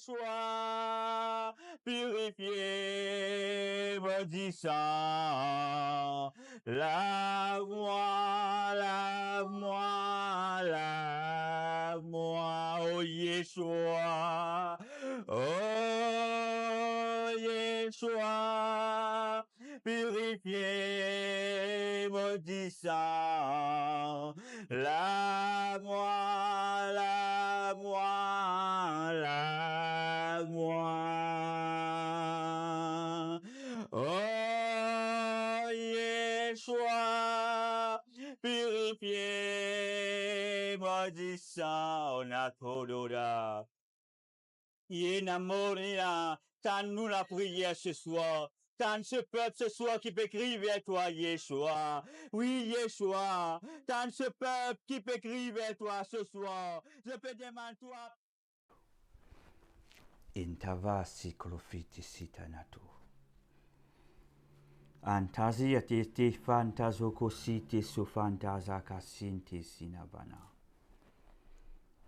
Yeshua, purifié, maudissant, lave-moi, lave-moi, lave-moi, oh Yeshua, oh Yeshua, purifié, maudissant, lave-moi, lave-moi, lave-moi. Oh, Yeshua, purifié, maudissant, on a trop d'odeur. Yenamoria, t'as-nous la prière ce soir. T'as ce peuple ce soir qui peut crier vers toi, Yeshua. Oui, Yeshua. T'as ce peuple qui peut crier vers toi ce soir. Je peux demander toi. Intavasi klofiti sitanato. Antazi atete fantazoko site so fantazaka sinte sinabana.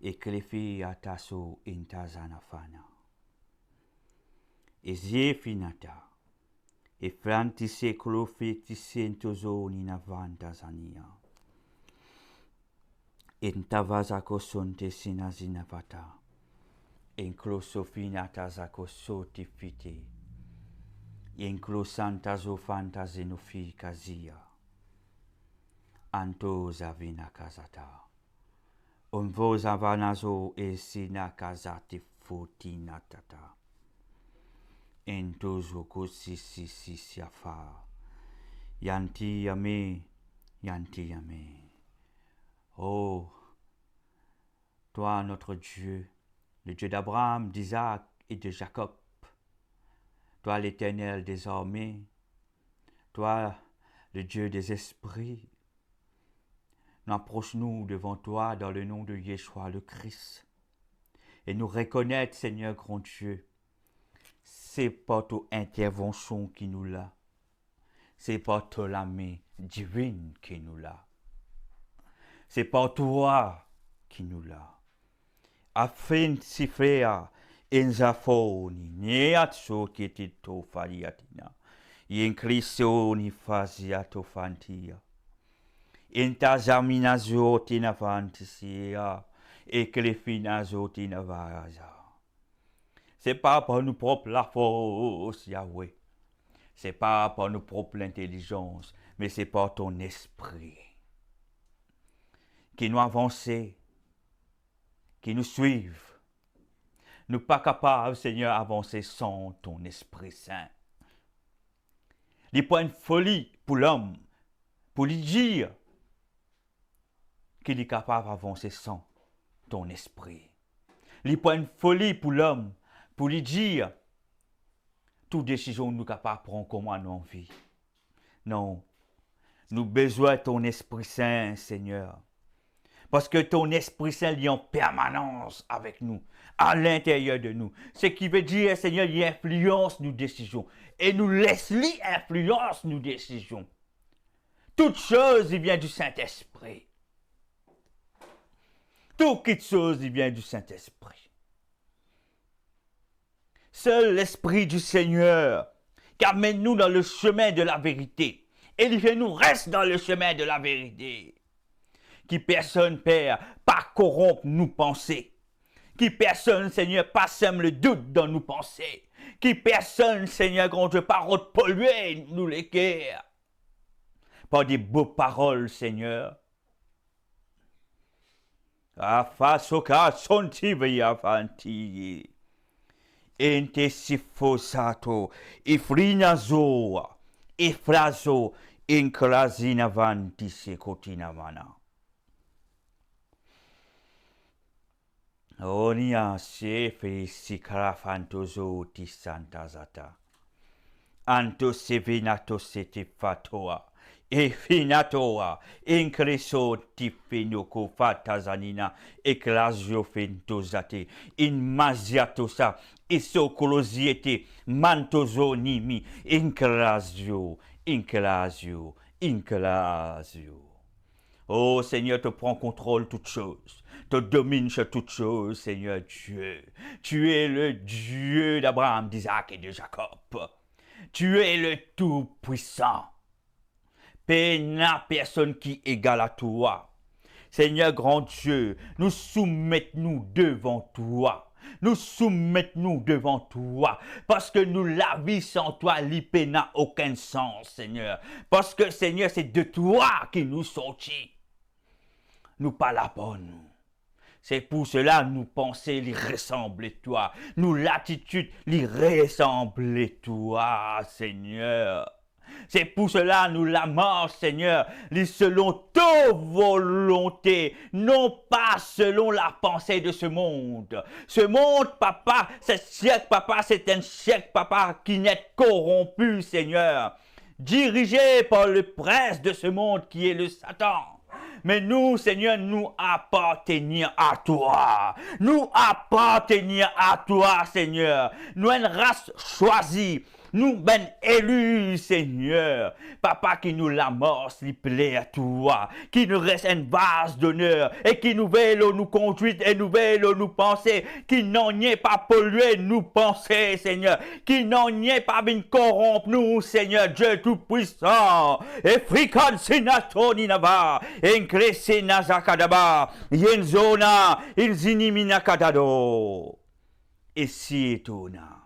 Eklefi ataso intazana fana. Ezefinata. E frantise klofiti sentozo nina fantazania. Intavazako sonte sinazinavata. Enclosofina tazako sotifite. Enclosantazo fantazenofi kazia. Anto zavina kazata. Onvo zavanazo esina kazati fotina tata. Entozo kosisi siafa. Yanti yame, yanti yame. Oh, toi notre Dieu, le Dieu d'Abraham, d'Isaac et de Jacob, toi l'Éternel des armées, toi le Dieu des esprits, nous approchons-nous devant toi dans le nom de Yeshua le Christ et nous reconnaître, Seigneur grand Dieu, c'est pas ton intervention qui nous l'a, c'est pas ton la main divine qui nous l'a, c'est pas toi qui nous l'a. Afin sifea enzafoni neatso kitito fariatina yenkrisoni faziato fantia intazaminazo tina fantisia et clefinazo tina vaza. C'est pas par nos propres la force Yahweh, c'est pas par nos propres intelligence, mais c'est par ton esprit qui nous avance, qui nous suivent. Nous pas capables, Seigneur, d'avancer sans ton Esprit Saint. Les points de folie pour l'homme, pour lui dire qu'il est capable d'avancer sans ton Esprit. Les points de folie pour l'homme, pour lui dire toute décision nous capables de prendre comme en vie. Non, nous avons besoin de ton Esprit Saint, Seigneur. Parce que ton Esprit Saint est en permanence avec nous, à l'intérieur de nous. Ce qui veut dire, Seigneur, il influence nos décisions. Et nous laisse lui influence nos décisions. Toute chose, il vient du Saint-Esprit. Toute chose, il vient du Saint-Esprit. Seul l'Esprit du Seigneur qui amène nous dans le chemin de la vérité. Et il fait nous reste dans le chemin de la vérité. Qui personne, Père, pas corrompre nos pensées. Qui personne, Seigneur, pas sème le doute dans nos pensées. Qui personne, Seigneur, grand Dieu, pas polluer nous les cœurs. Par des beaux paroles, Seigneur. Afasoka sontivi afanti. Ente sifosato. Ifrinazo. Ifrazo. Inclasina vanti secotina mana. Onia sefe sikarafantozo ti santazata. Anto sevinato sete fatoa. E finatoa. Increso ti finoko fatazanina. Eclasio fentozate. In maziatosa. Isocolosiete. Mantozo nimi. Inclasio. Inclasio. Inclasio. Oh Seigneur, te prends contrôle toutes choses. Te domine sur toutes choses, Seigneur Dieu. Tu es le Dieu d'Abraham, d'Isaac et de Jacob. Tu es le Tout-Puissant. Père, n'a personne qui égale à toi. Seigneur grand Dieu, nous soumettons-nous devant toi. Nous soumettons-nous devant toi. Parce que nous, la vie sans toi, l'IP n'a aucun sens, Seigneur. Parce que, Seigneur, c'est de toi qui nous sortit. Nous pas là pour nous. C'est pour cela nous penser lui ressembler toi. Nous l'attitude lui ressembler toi, Seigneur. C'est pour cela nous la marche, Seigneur, selon ta volonté, non pas selon la pensée de ce monde. Ce monde, papa, ce siècle, papa, c'est un siècle, papa, qui n'est corrompu, Seigneur, dirigé par le prince de ce monde qui est le Satan. Mais nous, Seigneur, nous appartenons à toi. Nous appartenons à toi, Seigneur. Nous, une race choisie. Nous, ben élus, Seigneur. Papa, qui nous l'amorce, il plaît à toi. Qui nous reste une base d'honneur. Et qui nous veille, nous conduite et nous veille, nous penser. Qui n'en est pas pollué, nous penser, Seigneur. Qui n'en est pas bien corrompre, nous, Seigneur, Dieu Tout-Puissant. Et frikan sinatoni nava. Encresse nazakadaba. Yenzona. Inzinimina kadado. Et si etona.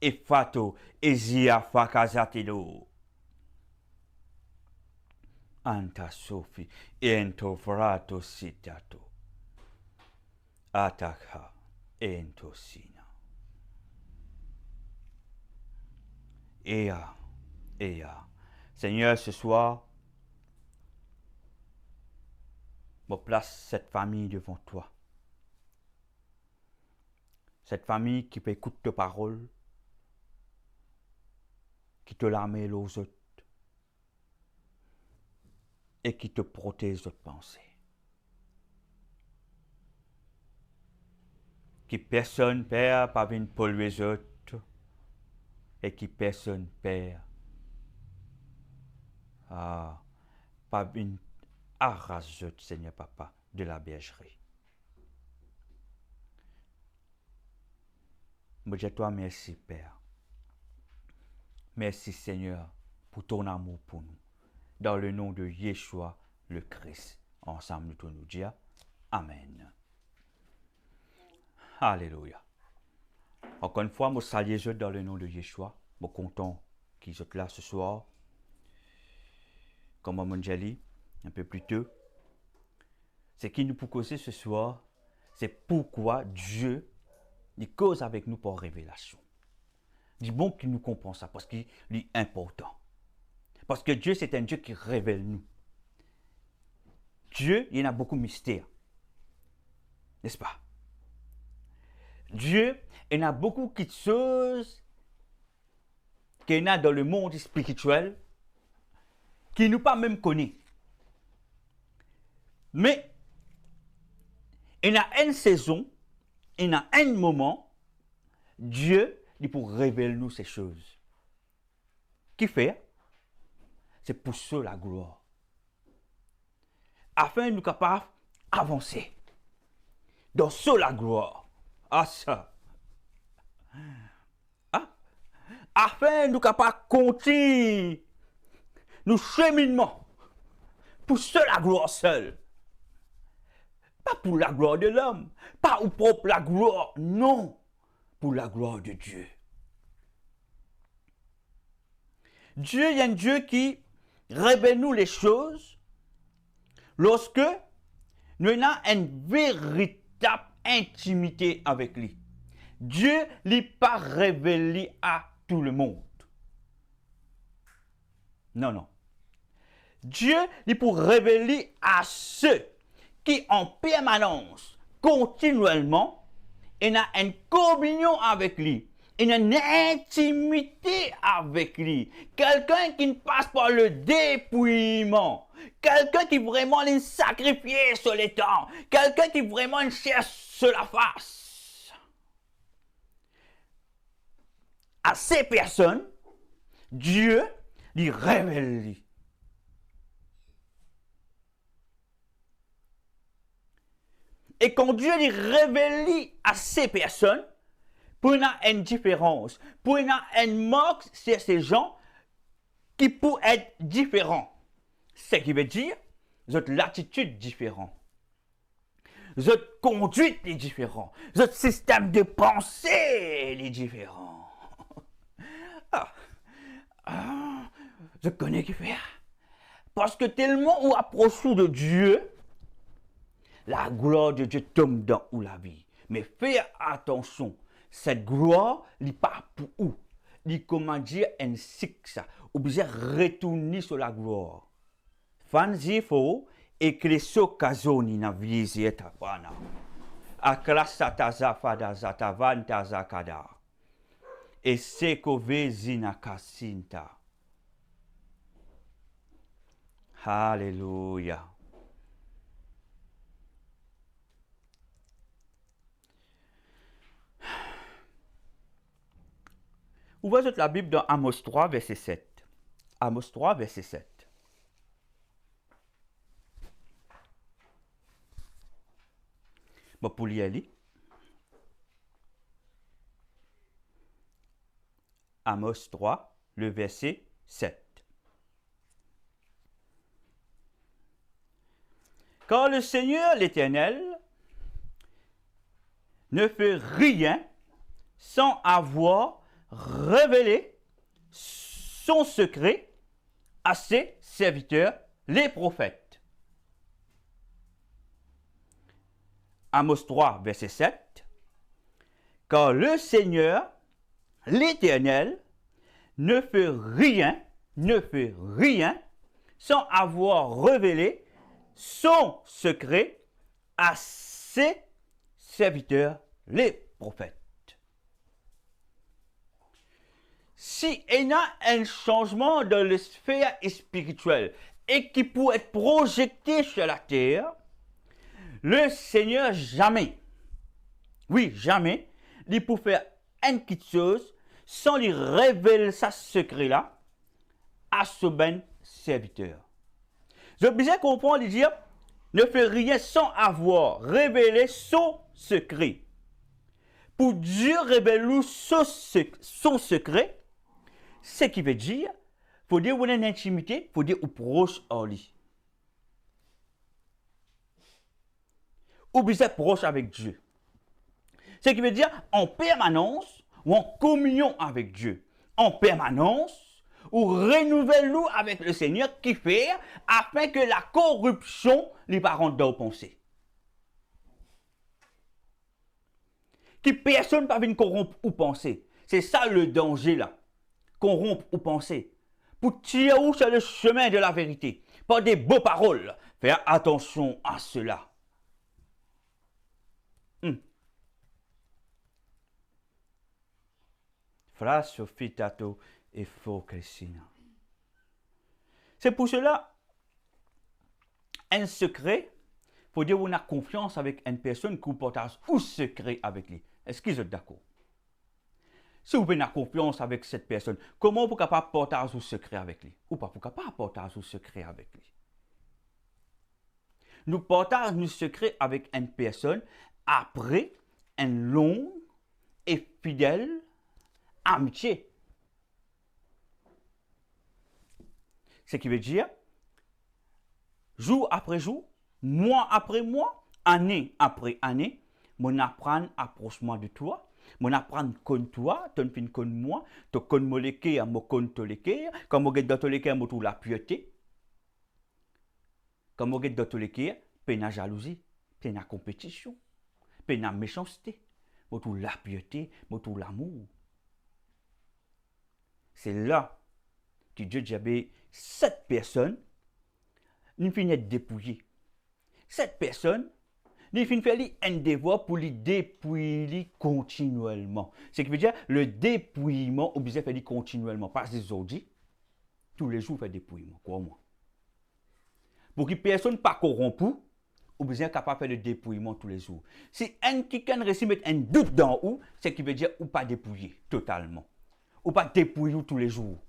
Et fato. Ezia fakazatilo. Anta sofi ento frato sitato. Ataka ento sina. Ea. Seigneur, ce soir, je place cette famille devant toi. Cette famille qui peut écouter tes paroles, qui te la mêle aux autres et qui te protège de pensées. Qui personne perd par une polluer les autres et qui personne perd par une arrache, Seigneur Papa, de la bergerie. Je dis toi merci, Père. Merci, Seigneur, pour ton amour pour nous. Dans le nom de Yeshua, le Christ. Ensemble, nous nous dire Amen. Alléluia. Encore une fois, je salue dans le nom de Yeshua. Je suis content qu'ils soient là ce soir. Comme on l'a dit un peu plus tôt. Ce qui nous peut causer ce soir, c'est pourquoi Dieu il cause avec nous par révélation. Il est bon qu'il nous comprenne ça parce qu'il est important. Parce que Dieu, c'est un Dieu qui révèle nous. Dieu, il y en a beaucoup de mystères. N'est-ce pas? Dieu, il y en a beaucoup de choses qu'il y en a dans le monde spirituel qui nous pas même connaît. Mais il y a une saison, il y a un moment, Dieu, il pour révéler nous ces choses. Qui fait? C'est pour ça la gloire. Afin de nous capables d'avancer. Dans ça la gloire. Ah ça. Ah. Afin de nous capables de continuer nos cheminements. Pour ça la gloire seule. Pas pour la gloire de l'homme. Pas ou pour la gloire. Non. Pour la gloire de Dieu. Dieu, il y a un Dieu qui révèle nous les choses lorsque nous avons une véritable intimité avec lui. Dieu n'est pas révélé à tout le monde. Non, non. Dieu est pour révéler à ceux qui en permanence, continuellement, ont une communion avec lui. Il y a une intimité avec lui. Quelqu'un qui ne passe pas le dépouillement. Quelqu'un qui vraiment est sacrifié sur les temps. Quelqu'un qui vraiment cherche sur la face. À ces personnes, Dieu lui révèle. Et quand Dieu les révèle à ces personnes, pour une différence, pour une marque, c'est ces gens qui peuvent être différents. Ce qui veut dire, votre l'attitude différente. Votre conduite est différente. Votre système de pensée est différent. Je connais qui faire. Parce que tellement on approche de Dieu, la gloire de Dieu tombe dans où la vie. Mais faites attention, cette gloire, n'est pas pour où. Il comment dire ainsi que ça. Obligé de retourner sur la gloire. Fanzi fo ekleso kazoni na vizi etapana. Akrasata zafada zatavanta zakada. Et seko vezina kasinta. Alléluia. Ouvrez la Bible dans Amos 3, verset 7. Amos 3, verset 7. Bon, pour lire, Amos 3, le verset 7. Car le Seigneur l'Éternel ne fait rien sans avoir révélé son secret à ses serviteurs, les prophètes. Amos 3, verset 7. Car le Seigneur, l'Éternel, ne fait rien sans avoir révélé son secret à ses serviteurs, les prophètes. Si il y a un changement dans la sphère spirituelle et qui peut être projeté sur la terre, le Seigneur jamais, oui jamais, il peut faire une petite chose sans lui révéler sa secret-là à ce ben serviteur. Je bien comprendre et dire, ne fait rien sans avoir révélé son secret. Pour Dieu révéler son secret, ce qui veut dire, il faut dire qu'on a une intimité, il faut dire qu'on proche en lui. Ou bien proche avec Dieu. Ce qui veut dire en permanence ou en communion avec Dieu. En permanence ou renouvelle-nous avec le Seigneur qui fait afin que la corruption les parents dans pensée. Que personne ne peut corrompre ou penser. C'est ça le danger là. Corrompre ou penser. Pour tirer où sur le chemin de la vérité. Par des beaux paroles. Faire attention à cela. Fra Sofitato et faux Christina. C'est pour cela, un secret, il faut dire qu'on a confiance avec une personne qui partage un secret avec lui. Est-ce qu'ils sont d'accord? Si vous avez confiance avec cette personne, comment vous êtes capable de partager un secret avec lui? Ou pas vous êtes capable de partager un secret avec lui? Nous partageons nos secrets avec une personne après une longue et fidèle amitié. Ce qui veut dire, jour après jour, mois après mois, année après année, mon apprendre approchement de toi, mon apprendre connaître toi, ton fin connaître moi, ton connaître mon léquer, mon connaître ton léquer, comme mon dans ton léquer, mon la piété, comme mon dans ton léquer, peine à jalousie, peine à compétition, peine à méchanceté, mon la piété, mon l'amour. C'est là que Dieu dit, cette personne, nous finit d'être dépouillée. Cette personne, nous finit de faire un devoir pour lui dépouiller continuellement. Ce qui veut dire, le dépouillement, obligé de faire continuellement. Pas aujourd'hui, tous les jours, faire dépouillement, crois-moi. Pour que personne ne soit pas corrompu, obligé de capable de faire le dépouillement tous les jours. Si quelqu'un réussit à mettre un doute dans où, ce qui veut dire, ou pas dépouiller totalement. Ou pas dépouiller tous les jours.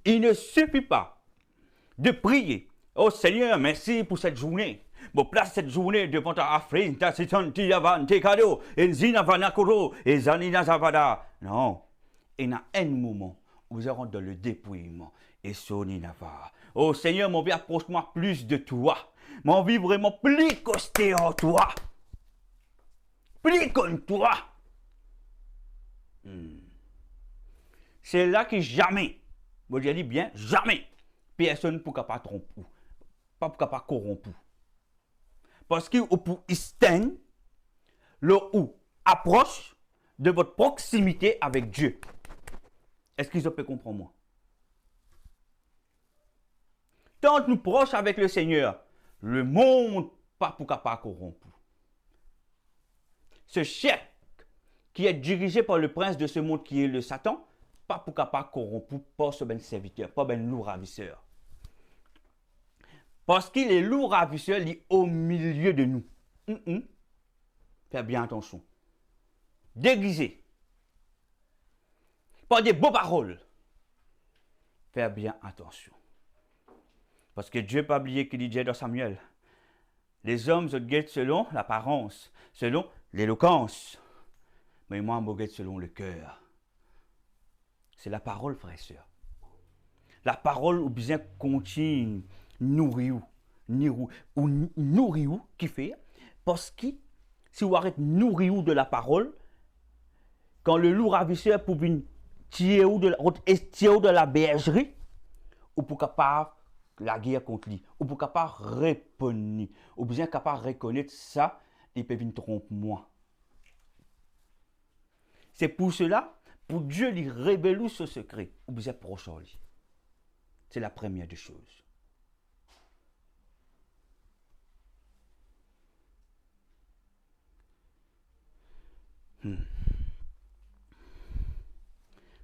Il ne suffit pas de prier. Oh Seigneur, merci pour cette journée. Bon, place cette journée devant ta Afrine, ta Sitanti Yavan, Tekado, et Zina Vanakoro, et Zanina Zavada. Non. Il y a un moment où nous serons dans le dépouillement. Et Soninava. Oh Seigneur, mon vie, approche-moi plus de toi. Mon vie vraiment plus costé en toi. Plus comme toi. C'est là que jamais, je dis bien, jamais, personne ne pourra pas tromper, pas pourra pas corrompre. Parce qu'il pour stand le ou approche de votre proximité avec Dieu. Est-ce qu'ils peuvent comprendre moi? Tant nous proches avec le Seigneur, le monde pas pourra pas corrompre. Ce chef qui est dirigé par le prince de ce monde qui est le Satan, pas pour capable corrompu par ce ben serviteur, pas ben lourd ravisseur. Parce qu'il est lourd ravisseur, il est au milieu de nous. Faites bien attention. Déguisé. Par des beaux paroles. Faites bien attention. Parce que Dieu n'a pas oublié qu'il disait dans Samuel. Les hommes se guettent selon l'apparence, selon l'éloquence. Mais moi, je me guette selon le cœur. C'est la parole, frère et sœur. La parole ou bien continue, nourrir ou qui fait. Parce que si vous arrêtez nourrir de la parole, quand le loup ravisseur pour venir tirer de la bergerie, ou pour capable la guerre contre lui, ou pour capable répondre, ou bien capable reconnaître ça, il peut venir tromper moi. C'est pour cela, pour Dieu lui révéler ce secret, ou bien proche en lui. C'est la première des choses.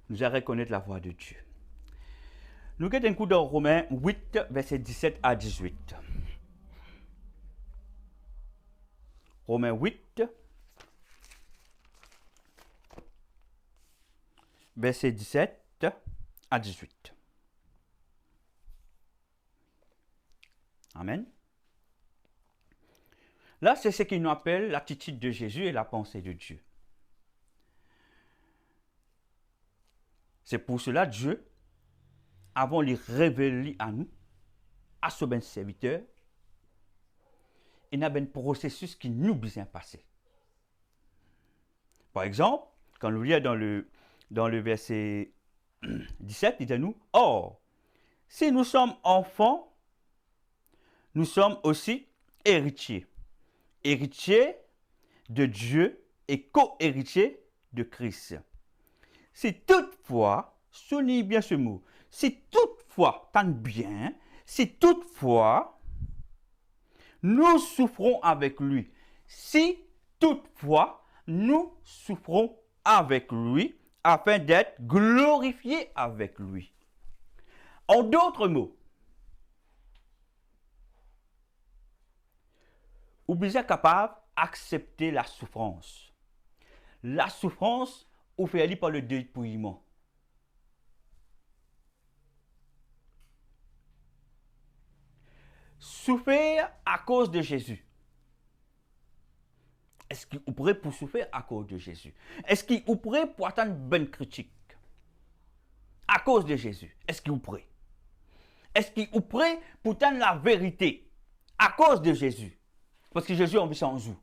Nous allons reconnaître la voix de Dieu. Nous avons un coup dans Romains 8, verset 17 à 18. Romains 8, verset 17 à 18. Amen. Là, c'est ce qu'il nous appelle l'attitude de Jésus et la pensée de Dieu. C'est pour cela que Dieu, avant de les révéler à nous, à ce bon serviteur, il y a un processus qui nous bien passé. Par exemple, quand nous lisons dans le verset 17, il dit à nous, « Or, si nous sommes enfants, nous sommes aussi héritiers. Héritiers de Dieu et co-héritiers de Christ. Si toutefois, soulignez bien ce mot, si toutefois, tant bien, si toutefois, nous souffrons avec lui. Si toutefois, nous souffrons avec lui, afin d'être glorifiés avec lui. En d'autres mots, ou bien capable d'accepter la souffrance. La souffrance, ou fait aller par le dépouillement. Souffrir à cause de Jésus. Est-ce qu'il est prêt pour souffrir à cause de Jésus? Est-ce qu'il est prêt pour attendre une bonne critique? À cause de Jésus. Est-ce qu'il est prêt? Est-ce qu'il est prêt pour attendre la vérité? À cause de Jésus. Parce que Jésus a envie sans vous.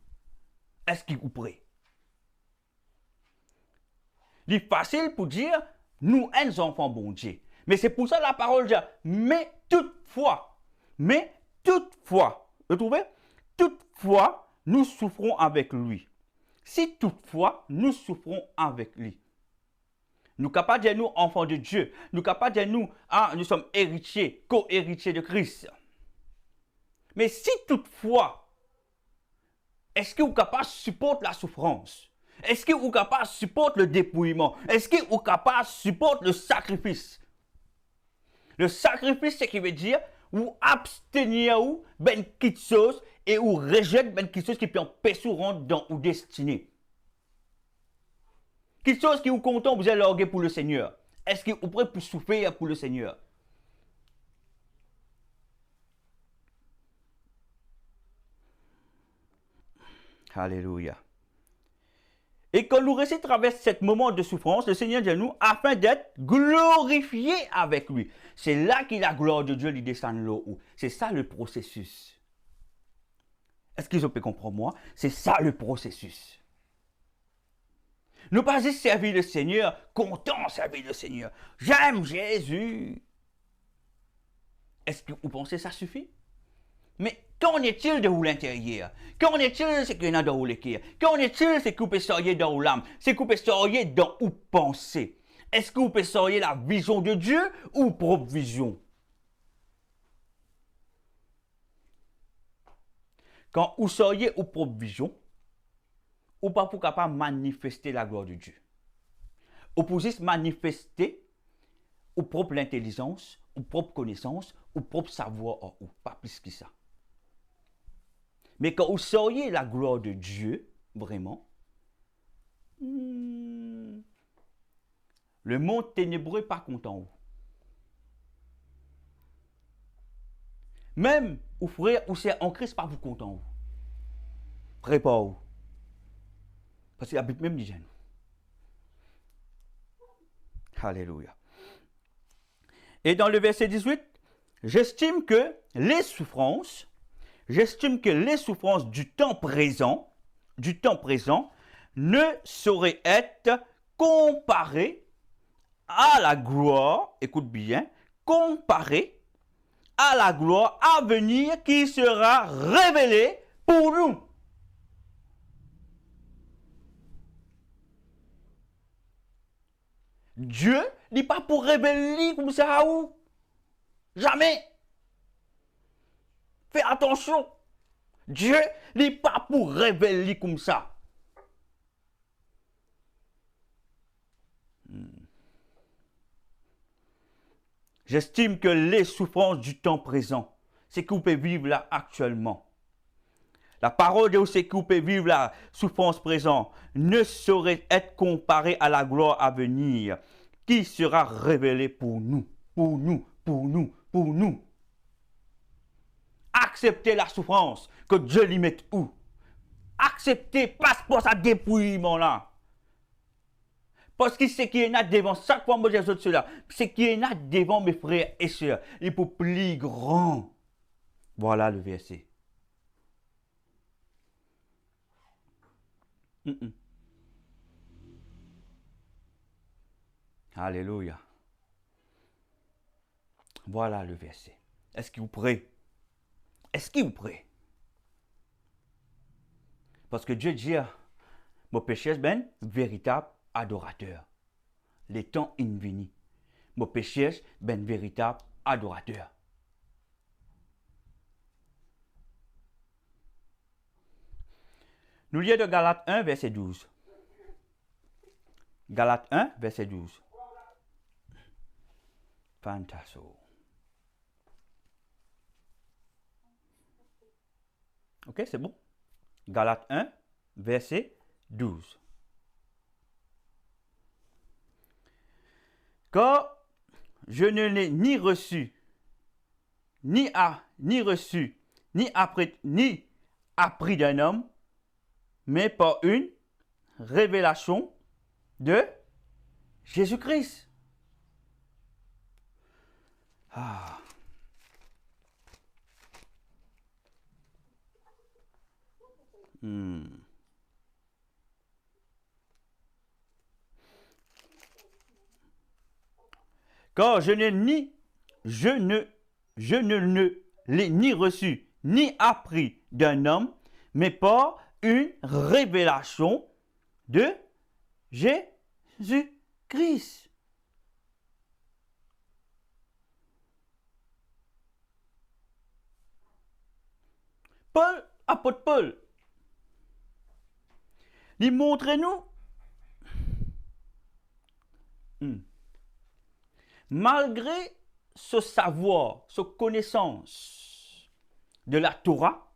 Est-ce qu'il est prêt? Il est facile pour dire, nous, uns enfants bon Dieu. Mais c'est pour ça la parole dit, mais toutefois, vous trouvez? Toutefois, nous souffrons avec lui. Si toutefois, nous souffrons avec lui. Nous capables de dire, nous, enfants de Dieu. Nous capables de dire, nous sommes héritiers, co-héritiers de Christ. Mais si toutefois, est-ce que vous êtes capable de supporter la souffrance? Est-ce que vous êtes capable de supporter le dépouillement? Est-ce que vous êtes capable de supporter le sacrifice? Le sacrifice, c'est qui veut dire, vous abstenir ou ben quelque chose et vous rejetez ben quelque chose qui peut empêcher rentrer dans vos destinées. Quelque chose qui vous content, vous allez l'orguer pour le Seigneur. Est-ce que vous prêt pour souffrir pour le Seigneur? Alléluia. Et quand nous récitons traverse ce moment de souffrance, le Seigneur dit à nous, afin d'être glorifié avec lui. C'est là que la gloire de Dieu lui descend là-haut. C'est ça le processus. Est-ce qu'ils ont pu comprendre moi? C'est ça le processus. Ne pas juste servir le Seigneur, content servir le Seigneur. J'aime Jésus. Est-ce que vous pensez que ça suffit? Mais qu'en est-il de vous l'intérieur? Qu'en est-il ce qu'il y a dans vous le cœur? Qu'en est-il ce que vous pensez dans l'âme? Ce que vous pensez dans vous pensez? Est-ce que vous pensez la vision de Dieu ou propre vision? Quand vous seriez aux propre vision, ou pas pour capable manifester la gloire de Dieu. Ou pour juste manifester ou propre intelligence, ou propre connaissance, ou propre savoir en ou pas plus que ça. Mais quand vous seriez la gloire de Dieu, vraiment, le monde ténébreux n'est pas content. Même ou frère ou c'est en Christ pas vous content. Prépare-vous. Parce qu'il y a même des jeunes. Alléluia. Et dans le verset 18, j'estime que les souffrances du temps présent ne sauraient être comparées à la gloire, écoute bien, comparées à la gloire à venir qui sera révélée pour nous. Dieu n'est pas pour révéler comme ça à où? Jamais. Fais attention. Dieu n'est pas pour révéler comme ça. J'estime que les souffrances du temps présent, c'est que vous pouvez vivre là actuellement. La parole de Dieu, c'est que vous pouvez vivre la souffrance présente, ne saurait être comparée à la gloire à venir, qui sera révélée pour nous, pour nous, pour nous, pour nous. Acceptez la souffrance, que Dieu l'y mette où? Acceptez, passe pour ça dépouillement là. Parce que ce qui est là devant, chaque fois que je dis cela, ce qui est là devant mes frères et sœurs, il faut plus grand. Voilà le verset. Alléluia. Voilà le verset. Est-ce que vous prêtez? Est-ce que vous prêtez? Parce que Dieu dit, mon péché est ben véritable adorateur. Les temps infinis. Mon péché est ben véritable adorateur. Nous lisons de Galates 1, verset 12. Galates 1, verset 12. Fantasso. Ok, c'est bon. Galates 1, verset 12. Car je ne l'ai ni reçu, ni appris d'un homme, mais par une révélation de Jésus-Christ. Ah. Car je ne l'ai ni reçu, ni appris d'un homme, mais par une révélation de Jésus-Christ. Paul, apôtre Paul, il montre-nous, malgré ce savoir, ce connaissance de la Torah,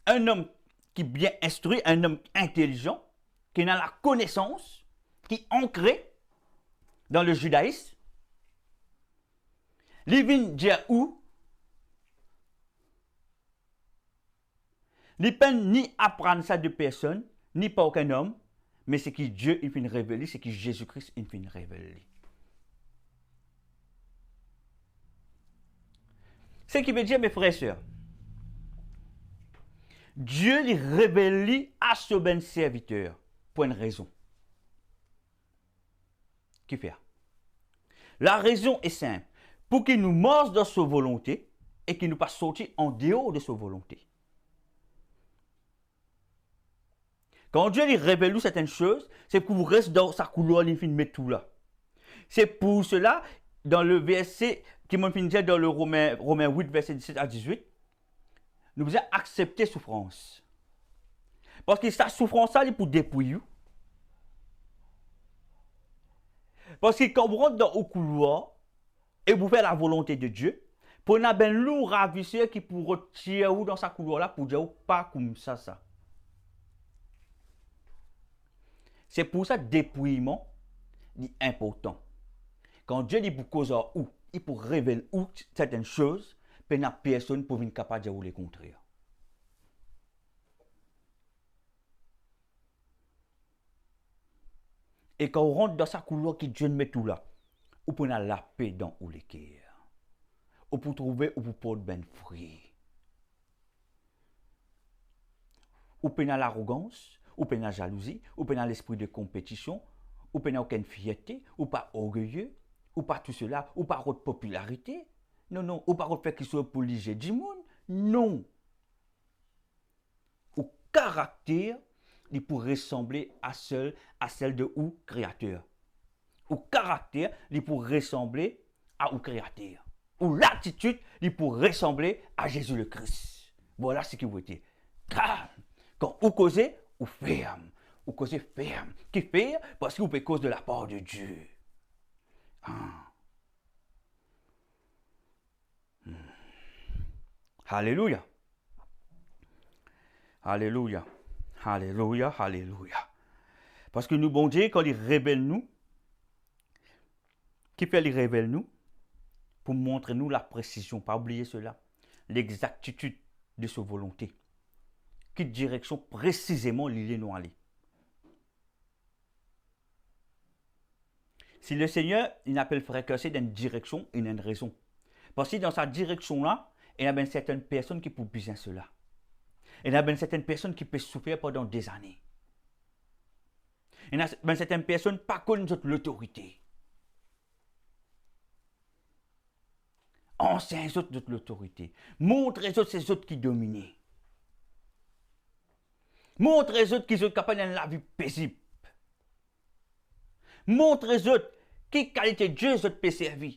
un homme qui est bien instruit, un homme intelligent, qui a la connaissance, qui est ancré dans le judaïsme, il vient dire où? Il ne peut ni apprendre ça de personne, ni par aucun homme, mais c'est qui Dieu il finit révéler, c'est qui Jésus-Christ il finit révéler. Ce qui veut dire, mes frères et sœurs, Dieu lui révèle à ce ben serviteur pour une raison. Qui fait? La raison est simple. Pour qu'il nous marche dans sa volonté et qu'il ne pas sortir en dehors de sa volonté. Quand Dieu lui révèle certaines choses, c'est pour vous rester dans sa couloir, il finit mettre tout là. C'est pour cela, dans le verset qui m'a fini dans le Romains 8, verset 17 à 18, nous devons accepter souffrance. Parce que sa souffrance, ça, est pour dépouiller. Parce que quand vous rentrez dans le couloir et vous faites la volonté de Dieu, pour un ben lourd ravisseur qui pour retirer ou dans sa couloir là pour dire pas comme ça. C'est pour ça que le dépouillement est important. Quand Dieu dit pour causer où, il pour révéler où certaines choses, puis il n'y a personne pour venir capable de dire le contraire. Et quand on rentre dans sa couloir qui Dieu met tout là, on peut la paix dans le cœur. On peut trouver où vous porter ben fruit. On peut l'arrogance, on peut la jalousie, on peut l'esprit de compétition, on peut aucune fierté, ou pas orgueilleux, ou pas tout cela, ou pas votre popularité. Non, ou pas votre fait qu'il soit pour liger du monde. Non. Au caractère, il pourrait ressembler à celle de ou créateur. Au caractère, il pourrait ressembler à ou créateur. Ou l'attitude, il pourrait ressembler à Jésus le Christ. Voilà ce qui vous était. Calme. Quand vous causez, vous ferme. Vous causez ferme. Qui fait? Parce que vous faites cause de la part de Dieu. Alléluia. Alléluia. Alléluia. Alléluia. Parce que nous, bon Dieu, quand il révèle nous, qui fait il révèle nous? Pour montrer nous la précision, pas oublier cela, l'exactitude de sa volonté. Quelle direction précisément l'île nous aller. Si le Seigneur, il appelle frère que c'est d'une direction, il a une raison. Parce que dans sa direction-là, il y a bien certaines personnes qui peuvent bien cela. Il y a bien certaines personnes qui peuvent souffrir pendant des années. Il y a bien certaines personnes pas connaissent l'autorité. Anciens autres de l'autorité. Montre les autres ces autres qui dominent. Montre les autres qui sont capables de la vie paisible. Montre les autres qui qualité de Dieu les autres peuvent servir.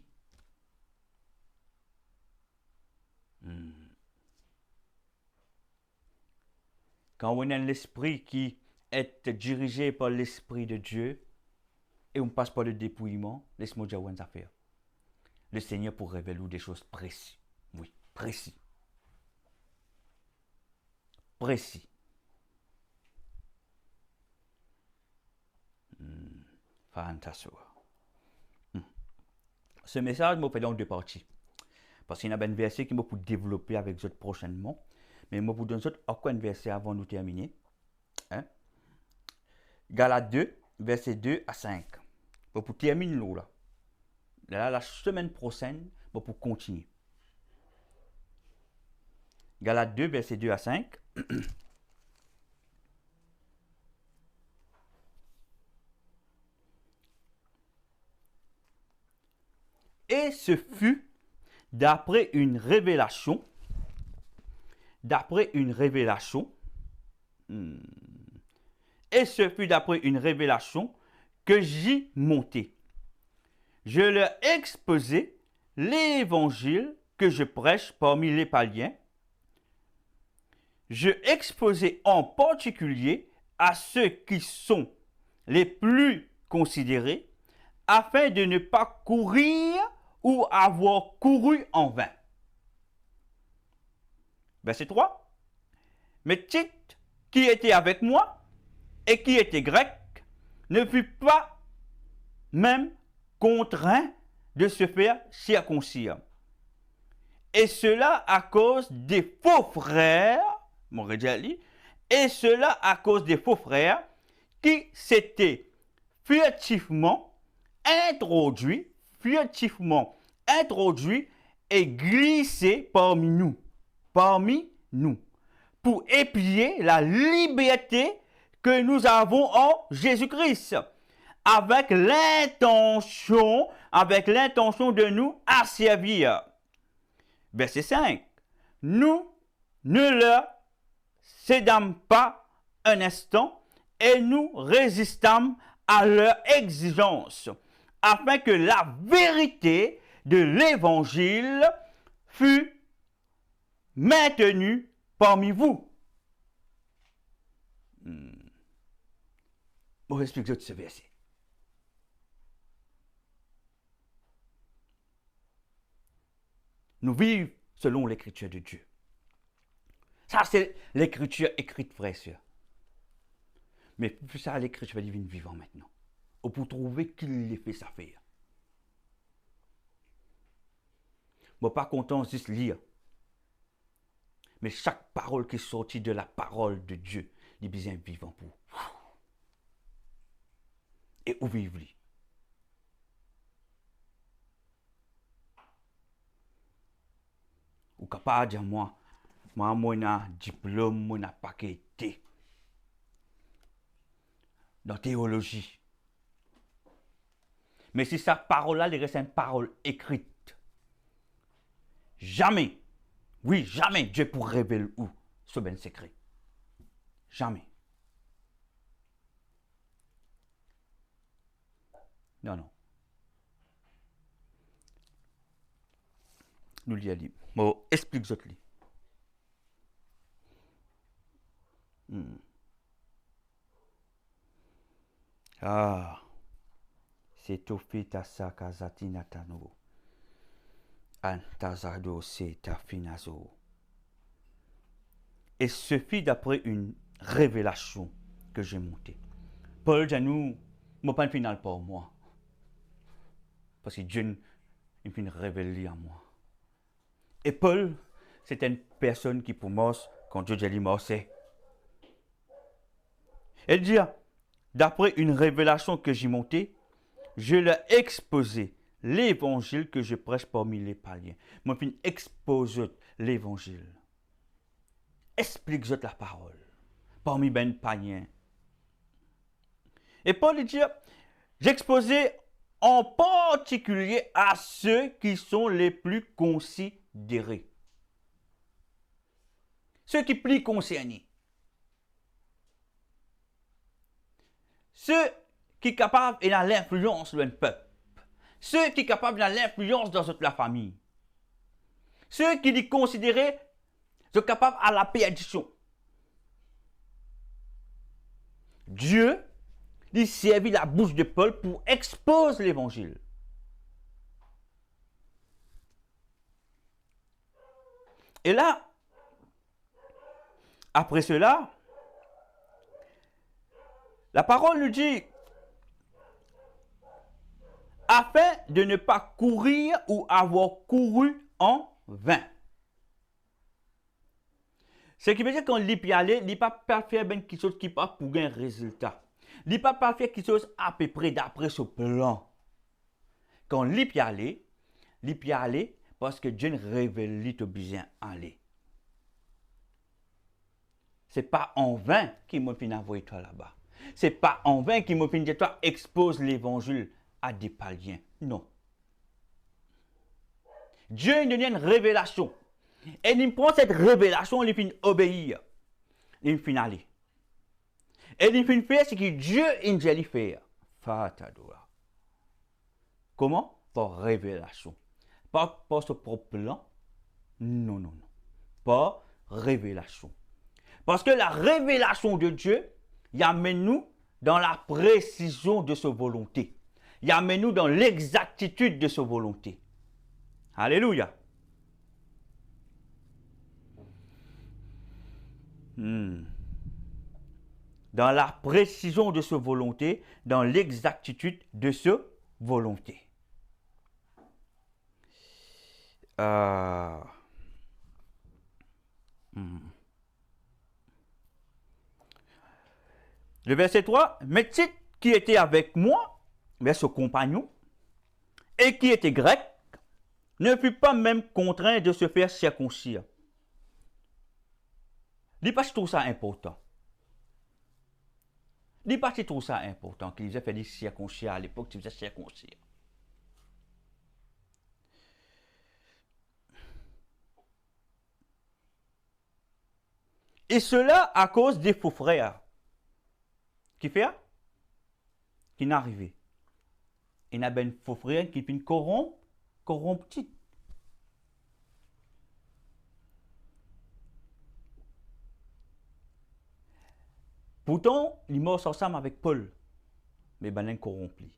Quand on a l'esprit qui est dirigé par l'esprit de Dieu et on passe par le dépouillement, laisse-moi dire une affaire. Le Seigneur pour révéler des choses précises. Oui, précis. Précis. Fantastique. Ce message m'a fait dans deux parties. Parce qu'il y a un verset qui m'a pour développer avec vous prochainement. Mais je vous donne encore un verset avant de terminer. Galates 2, verset 2 à 5. Pour terminer là. Là, la semaine prochaine, pour continuer. Galates 2, verset 2 à 5. Et ce fut d'après une révélation, que j'y montai. Je leur exposai l'évangile que je prêche parmi les païens. Je exposai en particulier à ceux qui sont les plus considérés, afin de ne pas courir ou avoir couru en vain. Verset 3. Mais Tite, qui était avec moi et qui était grec, ne fut pas même contraint de se faire circoncire. Et cela à cause des faux frères mon redjali, et cela à cause des faux frères qui s'étaient furtivement introduits et glissés parmi nous, pour épier la liberté que nous avons en Jésus-Christ, avec l'intention de nous asservir. Verset 5. Nous ne leur cédâmes pas un instant et nous résistâmes à leur exigence, afin que la vérité de l'évangile fût maintenue parmi vous. On explique ce verset. Nous vivons selon l'écriture de Dieu. Ça, c'est l'écriture écrite, frères et sœurs. Mais plus ça, l'écriture divine vivant maintenant. Ou pour trouver qu'il les fait ça faire. Moi, pas content de juste lire. Mais chaque parole qui est sortie de la parole de Dieu, il est bien vivant pour vous. Et où vivre-lui. Ou capable de dire, moi, j'ai un diplôme, moi, n'a pas été dans la théologie. Mais si sa parole-là, il reste une parole écrite, jamais, oui, jamais Dieu pourra révéler où ce ben secret. Jamais. Non, non. Nous l'y allons. Bon, explique-moi. Ah, c'est Tofita Sakazatinatano. Antazado Setafinazo. Et ce fut d'après une révélation que j'ai montée. Paul dit à nous, je ne pas une finale pour moi. Parce que Dieu il fait révéler à moi. Et Paul, c'est une personne qui pour moi, quand Dieu dit mort, c'est. Elle dit, d'après une révélation que j'ai montée, je leur ai exposé l'évangile que je prêche parmi les païens. Moi, je expose l'évangile. Explique-moi la parole parmi les païens. Et Paul dit, j'exposais en particulier à ceux qui sont les plus considérés. Ceux qui plus concernés. Ceux qui sont capables et dans l'influence d'un peuple. Ceux qui sont capables dans l'influence dans toute la famille. Ceux qui les considéraient sont capables à la perdition. Dieu lui servit la bouche de Paul pour exposer l'évangile. Et là, après cela, la parole nous dit, afin de ne pas courir ou avoir couru en vain. Ce qui veut dire qu'on lit y aller, il n'est pas faire quelque chose qui pas pour un résultat. Il n'est pas faire quelque chose à peu près d'après ce plan. Quand on lit y aller parce que Dieu révèle lui besoin aller. Ce n'est pas en vain qu'il m'a fait envoyer toi là-bas. Ce n'est pas en vain qu'il m'a fait dire toi expose l'évangile à des païens. Non. Dieu nous donne une révélation. Et il prend cette révélation, il fait obéir. Il fait aller. Et il fait faire ce que Dieu nous fait. Comment? Par révélation. Pas par ce propre plan. Non, non, non. Par révélation. Parce que la révélation de Dieu, il amène nous dans la précision de sa volonté. Il amène nous dans l'exactitude de sa volonté. Alléluia. Dans la précision de sa volonté, dans l'exactitude de sa volonté. Le verset 3, mais Tite qui était avec moi, mais ce compagnon, et qui était grec, ne fut pas même contraint de se faire circoncire. Il pas tout ça important. Il pas tout ça important qu'il faisait faire des circoncire à l'époque, il faisait circoncire. Et cela à cause des faux frères. Qui fait? Qui n'est arrivé. Il y a un faux frère qui finit corrompu. Pourtant, il mort ensemble avec Paul, mais ben il corrompu.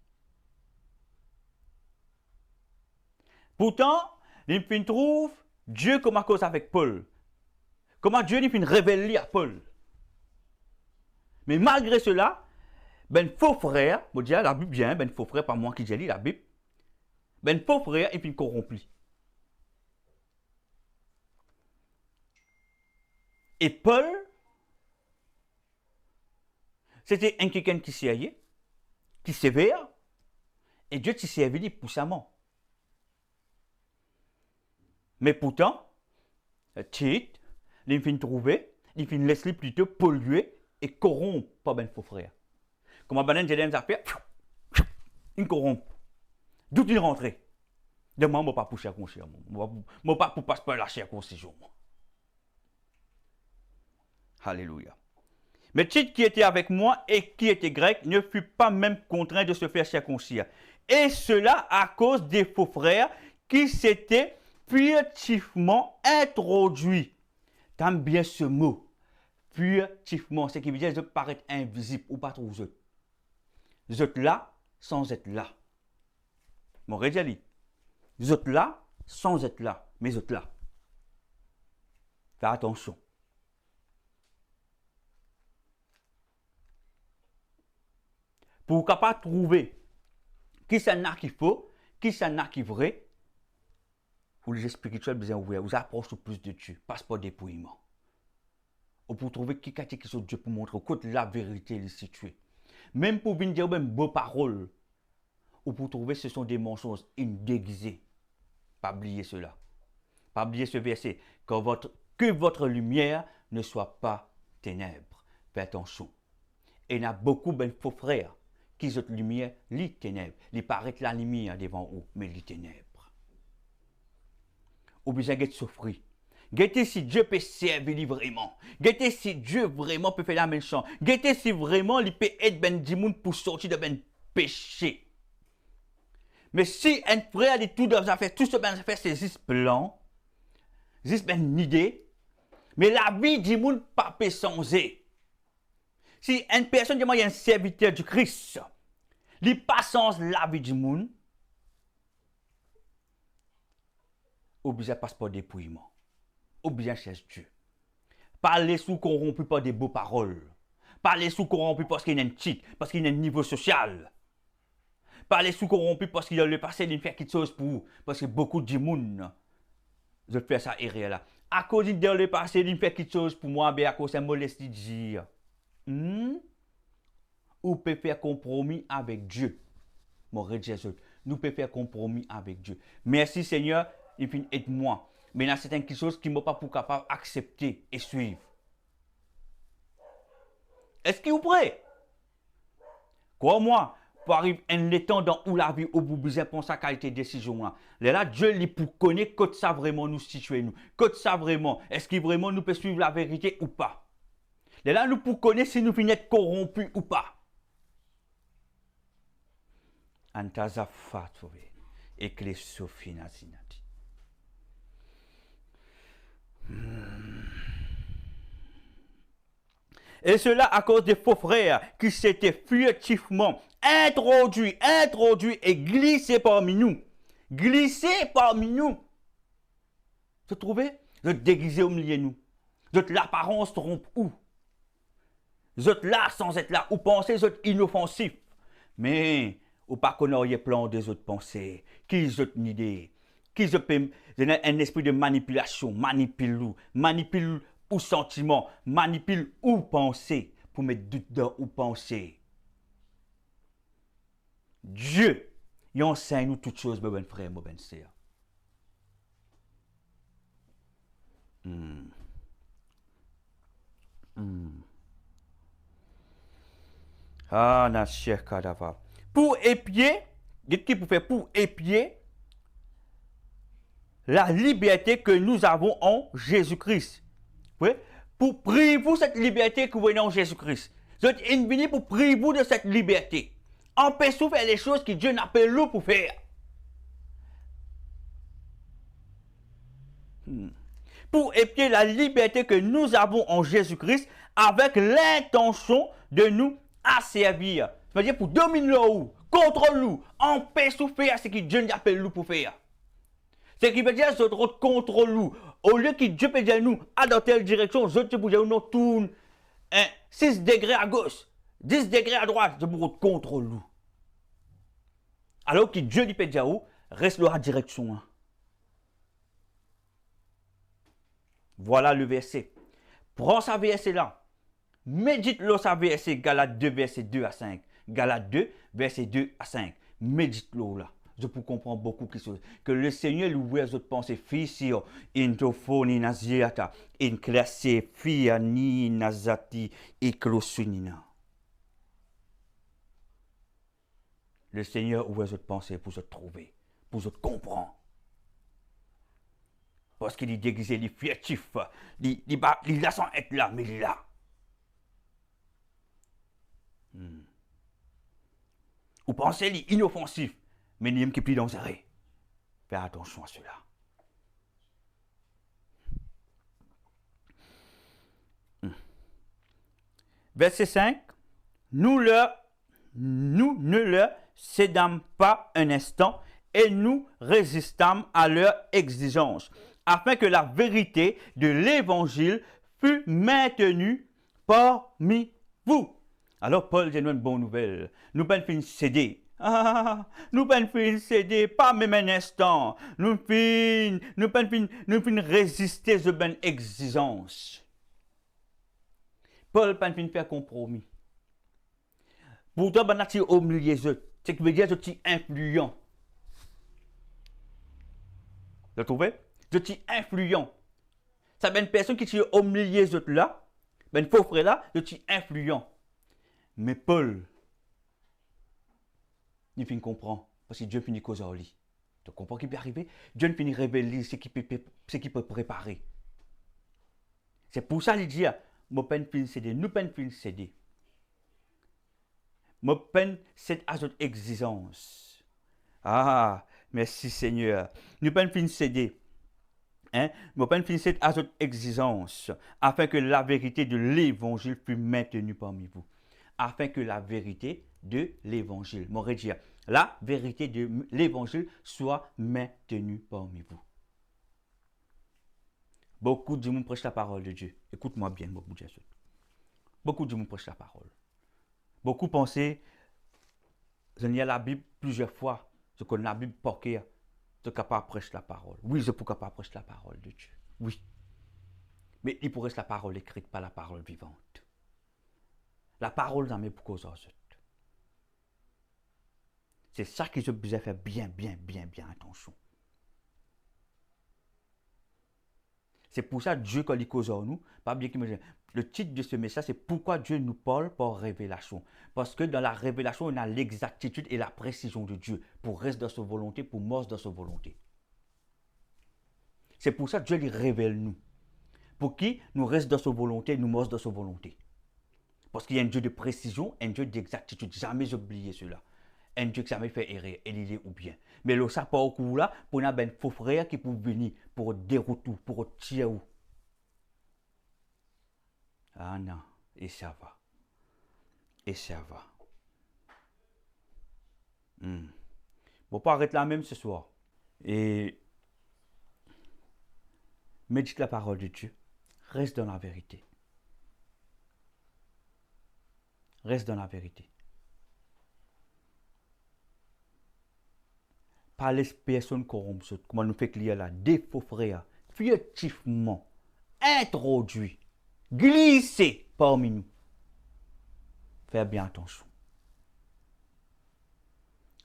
Pourtant, il finit trouve Dieu comme à cause avec Paul. Comment Dieu il finit révéler à Paul. Mais malgré cela, ben faux frère, je dis la Bible bien, ben faux frère, pas moi qui j'ai lu la Bible, ben faux frère, il finit corrompu. Et Paul, c'était un quelqu'un qui sérieux, qui sévère, et Dieu t'y servi puissamment. Mais pourtant, Tite, il finit trouver, il finit laisser plutôt polluer et corrompre par ben faux frère. Comment ben j'ai des affaires, il corrompt. D'où il rentre? De moi, je ne vais pas pour circoncire. Je ne vais pas pour passer par la circoncision. Alléluia. Mais Tite qui était avec moi et qui était grec ne fut pas même contraint de se faire circoncire. Et cela à cause des faux frères qui s'étaient furtivement introduits. T'aimes bien ce mot. Furtivement, ce qui veut dire de paraître invisible ou pas trop vous êtes. Vous êtes là sans être là. Mon rédiali. Vous êtes là sans être là. Mais vous êtes là. Fais attention. Pour capable trouver qui s'en a qui faut, qui s'en a qui vrai, ou les spirituels besoin ouvrir, vous approchez plus de Dieu, passe pas dépouillement. Ou pour trouver qui a qui sont Dieu pour montrer que la vérité est située. Même pour venir dire même beaux paroles, ou pour trouver ce sont des mensonges déguisés. Pas oublier cela. Pas oublier ce verset. Que votre lumière ne soit pas ténèbres. Faites attention. Et il y a beaucoup de faux frères qui ont lumière, les ténèbres. Ils paraissent la lumière devant eux, mais les ténèbres. Ou bien de souffrir. Guettez si Dieu peut servir vraiment. Guettez si Dieu vraiment peut faire la même chose. Guettez si vraiment il peut aider ben dimoun pour sortir de ben péché. Mais si un frère dit tout dans affaire, tout ce ben affaire c'est juste plan, juste ben idée, mais la vie dimoun pas peut changer. Si une personne dit moi il y a un serviteur du Christ, il pas sans la vie du monde, obligé passe par dépouillement. Obligé chercher Dieu. Parler sous corrompu par des beaux paroles. Parler sous corrompu parce qu'il y a un titre, parce qu'il y a un niveau social. Parler sous corrompu parce qu'il a le passé d'une faire quelque chose pour vous. Parce que beaucoup de monde, je fais ça erreur là. À cause de le passé d'une faire quelque chose pour moi, à cause de molestie de dire. Ou peut faire compromis avec Dieu. Mon Jésus, nous pouvons faire compromis avec Dieu. Merci Seigneur, aide-moi. Mais il y a certaines choses qui ne sont pas pour capable d'accepter et suivre. Est-ce que vous prêt? Crois-moi, pour arriver un temps dans où la vie au bout besoin pour sa qualité de décision là. Là Dieu lui pour connaître que ça vraiment nous situer nous. Que ça vraiment, est-ce qu'il vraiment nous peut suivre la vérité ou pas? Là nous pour connaître si nous finissons corrompus ou pas. Antaza fatove eklesofina zinati. Et cela à cause des faux frères qui s'étaient furtivement introduits et glissés parmi nous. Glissés parmi nous. Vous trouvez? Vous êtes déguisés au milieu de nous. Vous êtes l'apparence trompe où? Vous êtes là sans être là. Ou pensez vous êtes inoffensif. Mais ou pas qu'on ait plein des autres pensées, qu'ils ont une idée, qu'ils ont un esprit de manipulation, manipule ou sentiment, manipule ou pensée pour mettre doute dans ou penser. Dieu, il enseigne nous toutes choses, mon frère, mon sœur. Ah, na cher cadavre. Pour épier, qu'est-ce qu'il faut faire pour épier la liberté que nous avons en Jésus-Christ. Oui? Pour prier pour cette liberté que vous avez en Jésus-Christ. Vous êtes venu pour prier vous de cette liberté. Empêchez-vous de faire les choses que Dieu n'appelle nous pour faire. Pour épier la liberté que nous avons en Jésus-Christ avec l'intention de nous asservir. C'est-à-dire pour dominer nous, contrôler nous, empêcher de faire ce que Dieu n'appelle nous pour faire. Ce qui veut dire que notre contrôle nous. Au lieu que Dieu peut dire nous, à dans telle direction, je te pour dire nous tourne 6 degrés à gauche, 10 degrés à droite, je pour notre contrôle nous. Alors que Dieu lui peut dire reste là à direction. Voilà le verset. Prends ce verset là. Médite-le sa verset, Galates 2, verset 2 à 5. Galates 2, verset 2 à 5. Médite-le là. Je peux comprendre beaucoup de choses. Que le Seigneur lui ouvre les autres pensées. Fisio, intofoni naziata, in classe, fia ni nazati, iklosunina. Le Seigneur ouvre les autres pensées pour se trouver, pour se comprendre. Parce qu'il est déguisé, il est furtif, il a sans être là, mais il est là. Ou pensez qu'il est inoffensif, mais il est qui plus dangereux. Fais attention à cela. Verset 5. Nous ne leur cédâmes pas un instant et nous résistâmes à leur exigence, afin que la vérité de l'évangile fût maintenue parmi vous. Alors Paul dit nous une bonne nouvelle. Nous ne pouvons pas céder. Nous ne pouvons pas céder, pas même un instant. Nous ne pouvons pas résister à cette exigence. Paul ne peut pas faire compromis. Pourtant, on est au milieu de eux. Ce qui veut dire que je suis influent. Vous trouvez? Je suis influent. Ça veut une personne qui est au milieu de eux là, ben faux frère là, je suis influent. Mais Paul, il finit comprendre. Parce que Dieu finit causer en lui. Tu comprends ce qui peut arriver? Dieu finit révéler ce qu'il peut préparer. C'est pour ça qu'il dit, nous ne pouvons pas céder. Nous ne pouvons pas céder. Nous ne pouvons cette à notre exigence. Ah, merci Seigneur. Nous ne pouvons pas céder. Nous ne pouvons pas cette à notre exigence. Afin que la vérité de l'évangile fût maintenue parmi vous. Afin que la vérité de l'évangile, la vérité de l'évangile soit maintenue parmi vous. Beaucoup de gens prêchent la parole de Dieu. Écoute-moi bien, beaucoup de gens. Beaucoup de gens prêchent la parole. Beaucoup pensent, je lis la Bible plusieurs fois, je connais la Bible pour que je suis capable de prêcher la parole. Oui, je suis capable de prêcher la parole de Dieu. Oui. Mais il pourrait être la parole écrite, pas la parole vivante. La parole n'en met pour cause aux autres. C'est ça que je besoin faire bien attention. C'est pour ça que Dieu, quand il cause en nous, pas bien qu'il me dise. Le titre de ce message, c'est pourquoi Dieu nous parle par révélation. Parce que dans la révélation, on a l'exactitude et la précision de Dieu pour rester dans sa volonté, pour mourir dans sa volonté. C'est pour ça que Dieu lui révèle nous. Pour qui nous restons dans sa volonté, nous mourons dans sa volonté. Parce qu'il y a un Dieu de précision, un Dieu d'exactitude. Jamais oublier cela. Un Dieu qui jamais fait erreur, et il est ou bien. Mais le ça pas au coup là, pour un faux frère qui peut venir pour dérouter, pour tirer. Ah non, et ça va. Et ça va. Bon, pas arrêter là même ce soir. Et médite la parole de Dieu. Reste dans la vérité. Reste dans la vérité. Pas les personnes corrompues, comment nous fait clier là, des faux frères, furtivement, introduits, glissés parmi nous. Fais bien attention.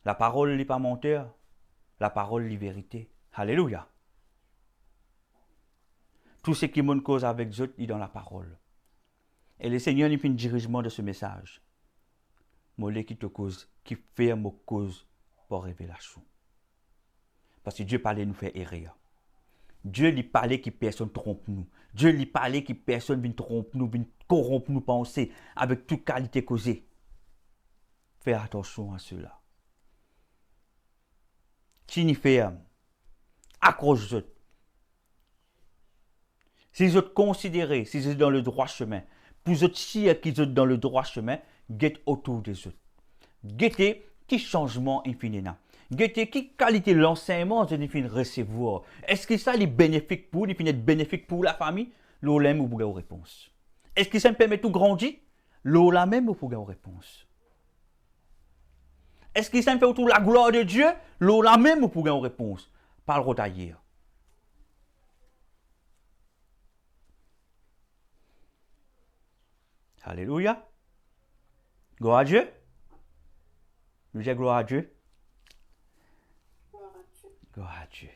La parole n'est pas menteur. La parole est vérité. Alléluia. Tout ce qui me cause avec Dieu est dans la parole. Et le Seigneur nous fait un dirigement de ce message. Mollet qui te cause, qui fait mon cause pour révélation. Parce que Dieu parlait nous faire erreur. Dieu lui parlait que personne trompe nous. Dieu lui parlait que personne vient trompe nous, vient corrompre nous penser avec toute qualité causée. Fais attention à cela. Si nous faisons, accroche-vous. Si vous êtes considérés, si vous êtes dans le droit chemin, pour vous qui êtes dans le droit chemin, guettez autour des autres. Guettez qui changement infini là. Guettez qui qualité l'enseignement de nous recevoir. Est-ce que ça est bénéfique pour nous, être bénéfique pour la famille? L'olem ou pour réponse. Est-ce que ça me permet de grandir? L'ola même ou pour réponse. Est-ce que ça me fait autour la gloire de Dieu? L'ola même ou pour réponse. Par le rotailleur. Alléluia. Gloire à Dieu. Nous disons gloire à Dieu. Gloire à Dieu.